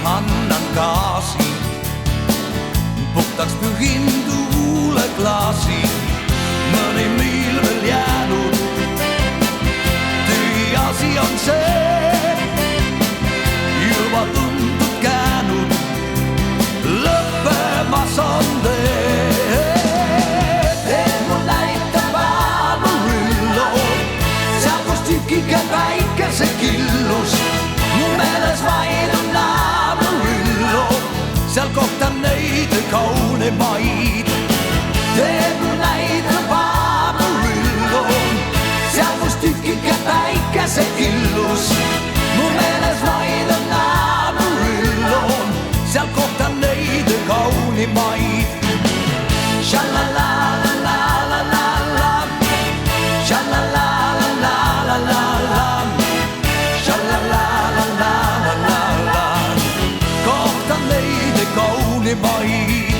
annan gaasi, puhtaks pühin tuuleklaasi. Mõni miil veel jäänud, tühi asi on see, juba tundub käänud, lõppemas on tee. Teed mul näitab Amarillo, seal kus tükike päikese killus, mu meeles vaid on Amarillo, seal kohtan neid kaunimaid. Teed mul näitab Amarillo, seal kus tükike päikese killus, mu meeles vaid on Amarillo, seal kohtan neid kaunimaid. Sha-la-la-la-la-la-la-la, sha-la-la-la-la-la-la-la, sha-la-la-la-la-la-la, kohtan neid kaunimaid.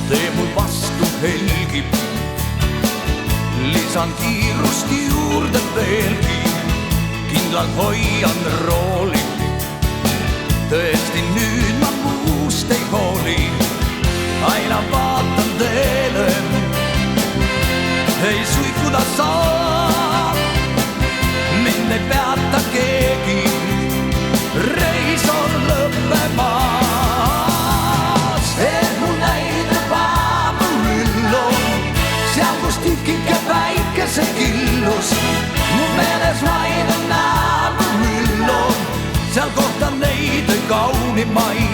Tee mul vastu helgib, lisan kiirust juurde veelgi, kindlalt hoian rooli. Tõesti nüüd ma muust ei hooli, aina vaatan teele, ei suikuda saa, mind ei peata keegi, reis on lõppemas. Teed mul näitab Amarillo, seal kus tükike päikese killus, mu meeles vaid on Amarillo, seal kohtan neid kaunimaid.